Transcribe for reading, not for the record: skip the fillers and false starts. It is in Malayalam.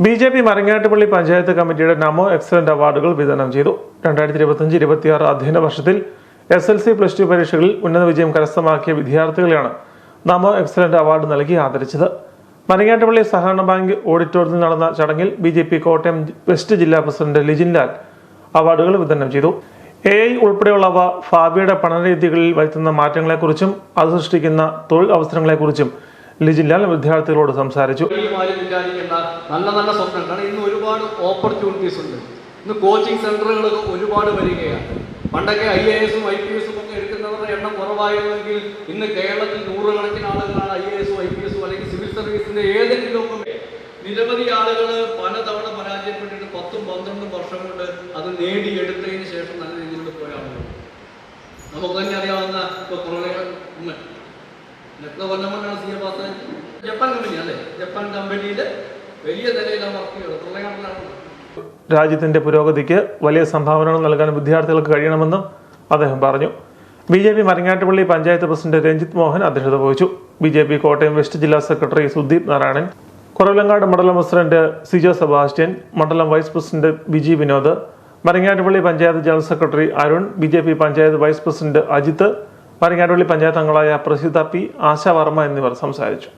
ബി.ജെ.പി. മരങ്ങാട്ടുപള്ളി പഞ്ചായത്ത് കമ്മിറ്റിയുടെ നമോ എക്സലന്റ് അവാർഡുകൾ വിതരണം ചെയ്തു. 2025-26 അധ്യയന വർഷത്തിൽ SLC+2 പരീക്ഷകളിൽ ഉന്നത വിജയം കരസ്ഥമാക്കിയ വിദ്യാർത്ഥികളെയാണ് നമോ എക്സലന്റ് അവാർഡ് നൽകി ആദരിച്ചത്. മരങ്ങാട്ടുപള്ളി സഹകരണ ബാങ്ക് ഓഡിറ്റോറിയത്തിൽ നടന്ന ചടങ്ങിൽ ബി.ജെ.പി. കോട്ടയം വെസ്റ്റ് ജില്ലാ പ്രസിഡന്റ് ലിജിൻ ലാൽ അവാർഡുകൾ വിതരണം ചെയ്തു. AI ഉൾപ്പെടെയുള്ളവ ഭാവിയുടെ പഠനരീതികളിൽ വരുത്തുന്ന മാറ്റങ്ങളെക്കുറിച്ചും അത് സൃഷ്ടിക്കുന്ന തൊഴിൽ അവസരങ്ങളെക്കുറിച്ചും ലിജിൻ ലാൽ വിദ്യാർത്ഥികളോട് സംസാരിച്ചു. നല്ല നല്ല സ്വപ്നങ്ങൾ ഇന്ന് ഒരുപാട് ഓപ്പർച്യൂണിറ്റീസ് ഉണ്ട്. ഇന്ന് കോച്ചിങ് സെന്ററുകൾ ഒരുപാട് വരികയാണ്. പണ്ടൊക്കെ IAS-ഉം IPS-ഉം ഒക്കെ എടുക്കുന്നവരുടെ എണ്ണം കുറവായിരുന്നെങ്കിൽ ഇന്ന് കേരളത്തിൽ നൂറുകണക്കിന് ആളുകളാണ് IAS-ഉം IPS-ഉം അല്ലെങ്കിൽ സിവിൽ സർവീസിന്റെ ഏതെങ്കിലും നിരവധി ആളുകൾ പലതവണ പരാജയപ്പെട്ടിട്ട് 10-12 വർഷം കൊണ്ട് അത് നേടിയെടുത്തതിന് ശേഷം നല്ല രീതിയിൽ പോയ ആളുകൾ നമുക്ക് തന്നെ അറിയാവുന്ന ലക്നൗവല്ലമാണ് CA പാസ് ജപ്പാൻ കമ്പനി അല്ലേ, ജപ്പാൻ കമ്പനിയിൽ വലിയ നിലയിലാണ് വർക്ക് ചെയ്യുന്നത്. തൊള്ളയാട്ടിലാണ്. രാജ്യത്തിന്റെ പുരോഗതിക്ക് വലിയ സംഭാവനകൾ നൽകാൻ വിദ്യാർത്ഥികൾക്ക് കഴിയണമെന്നും അദ്ദേഹം പറഞ്ഞു. ബി.ജെ.പി. മരങ്ങാട്ടുപള്ളി പഞ്ചായത്ത് പ്രസിഡന്റ് രഞ്ജിത്ത് മോഹൻ അധ്യക്ഷത വഹിച്ചു. ബി.ജെ.പി. കോട്ടയം വെസ്റ്റ് ജില്ലാ സെക്രട്ടറി സുദീപ് നാരായണൻ, കുറവിലങ്ങാട് മണ്ഡലം പ്രസിഡന്റ് സിജോ സെബാസ്റ്റ്യൻ, മണ്ഡലം vice president Biji Vinod, Marangattupally panchayat general secretary Arun, BJP. Panchayat vice president Ajith, Marangattupally panchayat അംഗങ്ങളായ പ്രസിദ്ധ P, ആശാ വർമ്മ എന്നിവർ സംസാരിച്ചു.